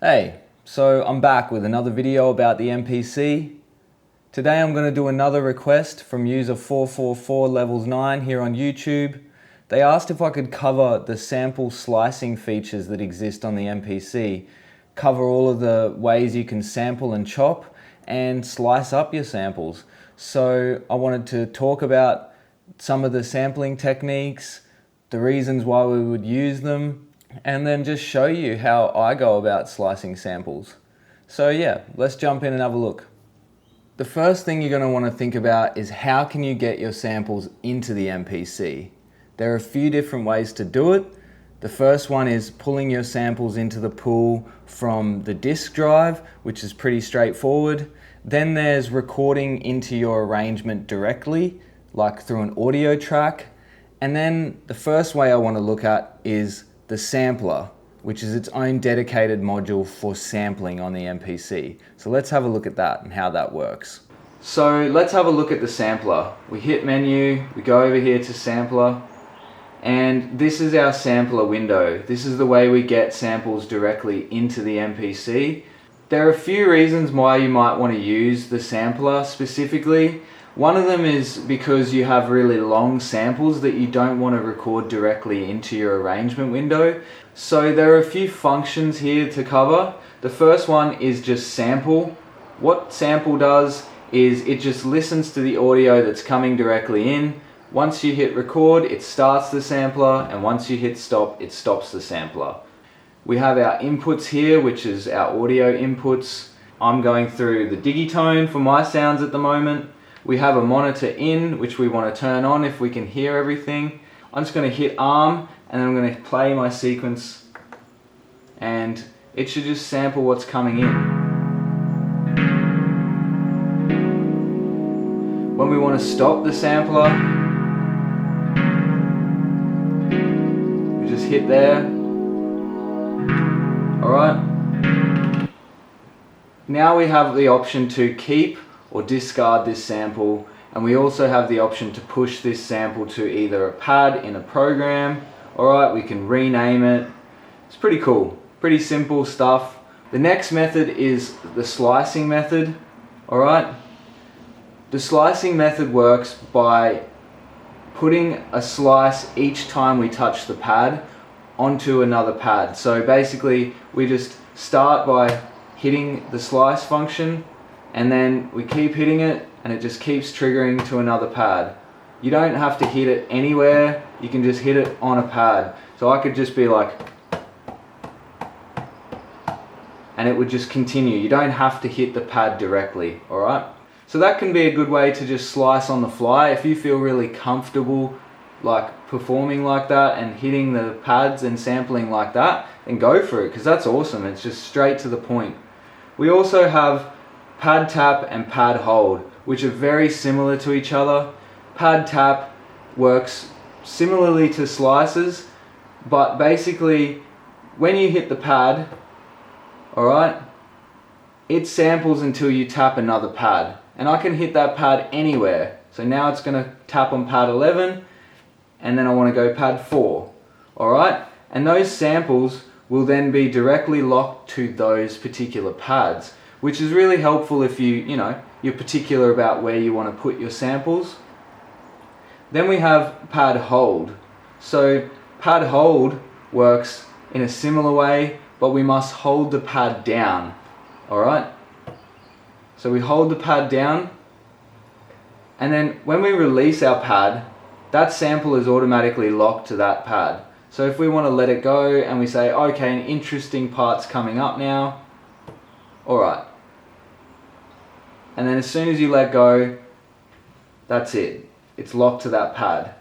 Hey, so I'm back with another video about the MPC. Today I'm going to do another request from user 444 levels 9 here on YouTube. They asked if I could cover the sample slicing features that exist on the MPC, cover all of the ways you can sample and chop and slice up your samples. So I wanted to talk about some of the sampling techniques, the reasons why we would use them, and then just show you how I go about slicing samples. So yeah, let's jump in and have a look. The first thing you're going to want to think about is how can you get your samples into the MPC. There are a few different ways to do it. The first one is pulling your samples into the pool from the disk drive, which is pretty straightforward. Then there's recording into your arrangement directly, like through an audio track. And then the first way I want to look at is the sampler, which is its own dedicated module for sampling on the MPC. So let's have a look at that and how that works. So let's have a look at the sampler. We hit menu, we go over here to sampler, and this is our sampler window. This is the way we get samples directly into the MPC. There are a few reasons why you might want to use the sampler specifically. One of them is because you have really long samples that you don't want to record directly into your arrangement window. So there are a few functions here to cover. The first one is just sample. What sample does is it just listens to the audio that's coming directly in. Once you hit record, it starts the sampler, and once you hit stop, it stops the sampler. We have our inputs here, which is our audio inputs. I'm going through the digitone for my sounds at the moment. We have a monitor in, which we want to turn on if we can hear everything. I'm just going to hit arm, and then I'm going to play my sequence, and it should just sample what's coming in. When we want to stop the sampler, we just hit there. Alright. Now we have the option to keep or discard this sample, and we also have the option to push this sample to either a pad in a program. Alright, we can rename it. It's pretty cool, pretty simple stuff. The next method is the slicing method. Alright, the slicing method works by putting a slice each time we touch the pad onto another pad. So basically we just start by hitting the slice function, and then we keep hitting it, and it just keeps triggering to another pad. You don't have to hit it anywhere, you can just hit it on a pad. So I could just be like, and it would just continue. You don't have to hit the pad directly, alright? So that can be a good way to just slice on the fly. If you feel really comfortable like performing like that and hitting the pads and sampling like that, then go for it, because that's awesome. It's just straight to the point. We also have pad tap and pad hold, which are very similar to each other. Pad tap works similarly to slices, but basically when you hit the pad, alright, it samples until you tap another pad, and I can hit that pad anywhere. So now it's going to tap on pad 11, and then I want to go pad 4, alright, and those samples will then be directly locked to those particular pads, which is really helpful if you're particular about where you want to put your samples. Then we have pad hold. So pad hold works in a similar way, but we must hold the pad down. Alright? So we hold the pad down, and then when we release our pad, that sample is automatically locked to that pad. So if we want to let it go and we say, okay, an interesting part's coming up now, alright. And then as soon as you let go, that's it. It's locked to that pad.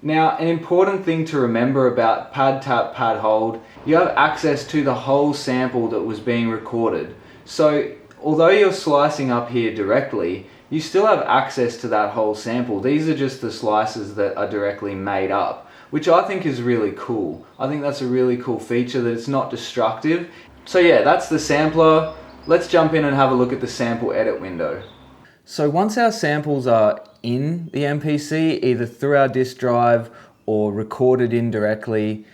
Now, an important thing to remember about pad tap, pad hold, you have access to the whole sample that was being recorded. So although you're slicing up here directly, you still have access to that whole sample. These are just the slices that are directly made up, which I think is really cool. I think that's a really cool feature, that it's not destructive. So yeah, that's the sampler. Let's jump in and have a look at the sample edit window. So once our samples are in the MPC, either through our disk drive or recorded indirectly,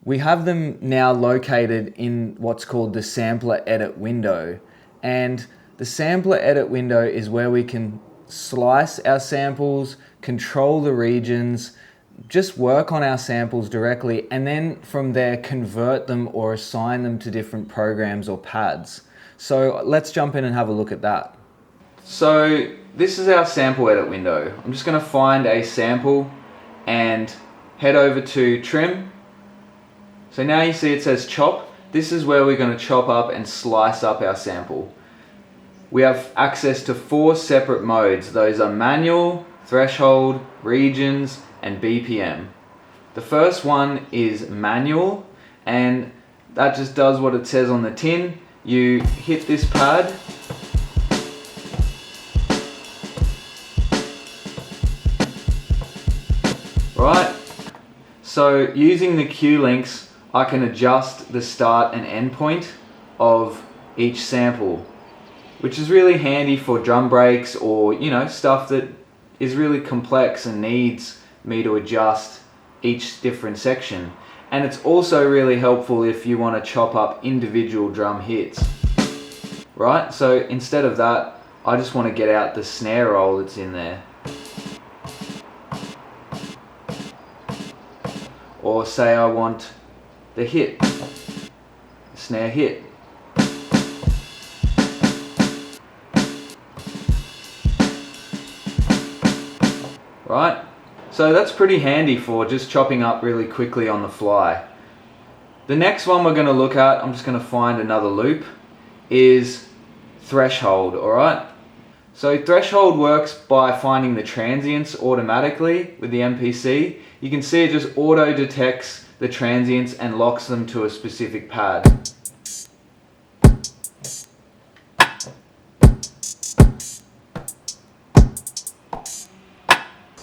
We have them now located in what's called the sampler edit window. And the sampler edit window is where we can slice our samples, control the regions, just work on our samples directly, and then from there convert them or assign them to different programs or pads. So let's jump in and have a look at that. So this is our sample edit window. I'm just going to find a sample and head over to trim. So now you see it says chop. This is where we're going to chop up and slice up our sample. We have access to 4 separate modes. Those are manual, threshold, regions, and BPM. The first one is manual, and that just does what it says on the tin. You hit this pad, right? So using the Q links, I can adjust the start and end point of each sample, which is really handy for drum breaks or, you know, stuff that is really complex and needs me to adjust each different section. And it's also really helpful if you want to chop up individual drum hits, right? So instead of that, I just want to get out the snare roll that's in there. Or say I want the hit, snare hit. Right? So that's pretty handy for just chopping up really quickly on the fly. The next one we're going to look at, I'm just going to find another loop, is threshold, alright? So threshold works by finding the transients automatically with the MPC. You can see it just auto detects the transients and locks them to a specific pad.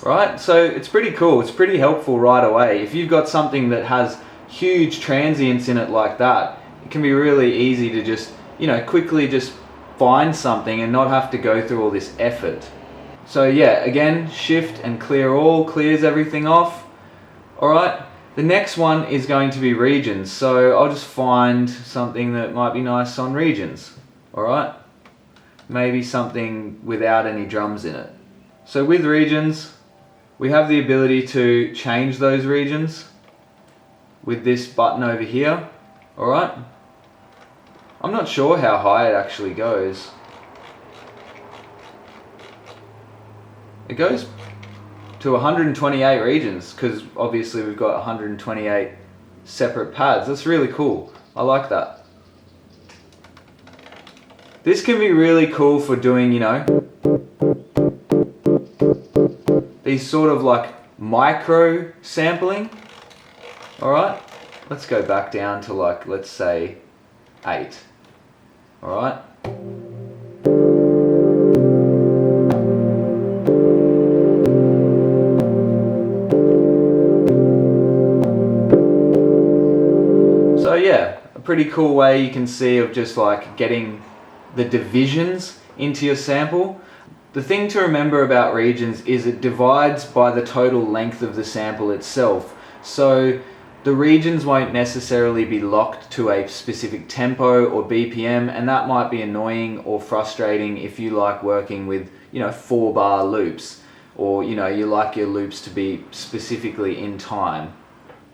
Right, so it's pretty cool, it's pretty helpful right away. If you've got something that has huge transients in it like that, it can be really easy to just, you know, quickly just find something and not have to go through all this effort. So yeah, again, shift and clear all, clears everything off. Alright, the next one is going to be regions, so I'll just find something that might be nice on regions. Alright, maybe something without any drums in it. So with regions, we have the ability to change those regions with this button over here, alright? I'm not sure how high it actually goes. It goes to 128 regions, because obviously we've got 128 separate pads. That's really cool. I like that. This can be really cool for doing, you know, these sort of like micro sampling. Alright, let's go back down to like, let's say 8. Alright. So yeah, a pretty cool way you can see of just like getting the divisions into your sample. The thing to remember about regions is it divides by the total length of the sample itself. So the regions won't necessarily be locked to a specific tempo or BPM, and that might be annoying or frustrating if you like working with, you know, 4-bar loops, or, you know, you like your loops to be specifically in time.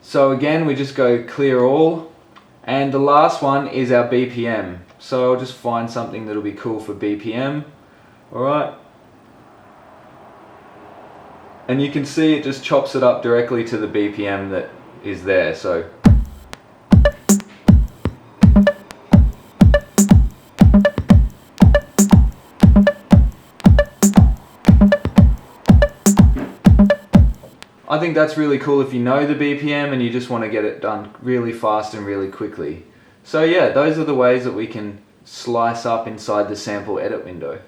So again, we just go clear all, and the last one is our BPM. So I'll just find something that'll be cool for BPM. Alright. And you can see it just chops it up directly to the BPM that is there. So I think that's really cool if you know the BPM and you just want to get it done really fast and really quickly. So yeah, those are the ways that we can slice up inside the sample edit window.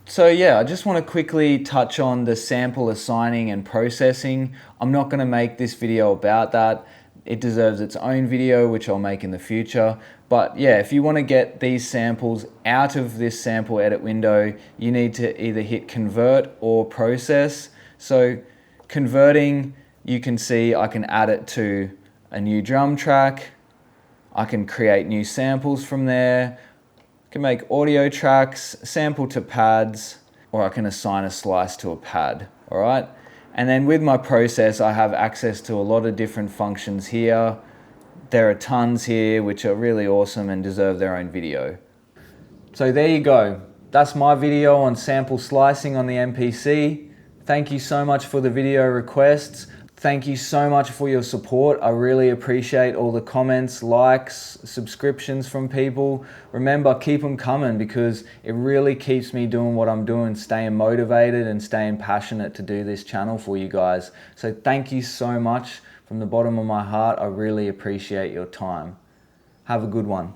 So yeah, I just want to quickly touch on the sample assigning and processing. I'm not going to make this video about that. It deserves its own video, which I'll make in the future. But yeah, if you want to get these samples out of this sample edit window, you need to either hit convert or process. So converting, you can see I can add it to a new drum track. I can create new samples from there. I can make audio tracks, sample to pads, or I can assign a slice to a pad, all right? And then with my process, I have access to a lot of different functions here. There are tons here which are really awesome and deserve their own video. So there you go. That's my video on sample slicing on the MPC. Thank you so much for the video requests. Thank you so much for your support. I really appreciate all the comments, likes, subscriptions from people. Remember, keep them coming because it really keeps me doing what I'm doing, staying motivated and staying passionate to do this channel for you guys. So thank you so much from the bottom of my heart. I really appreciate your time. Have a good one.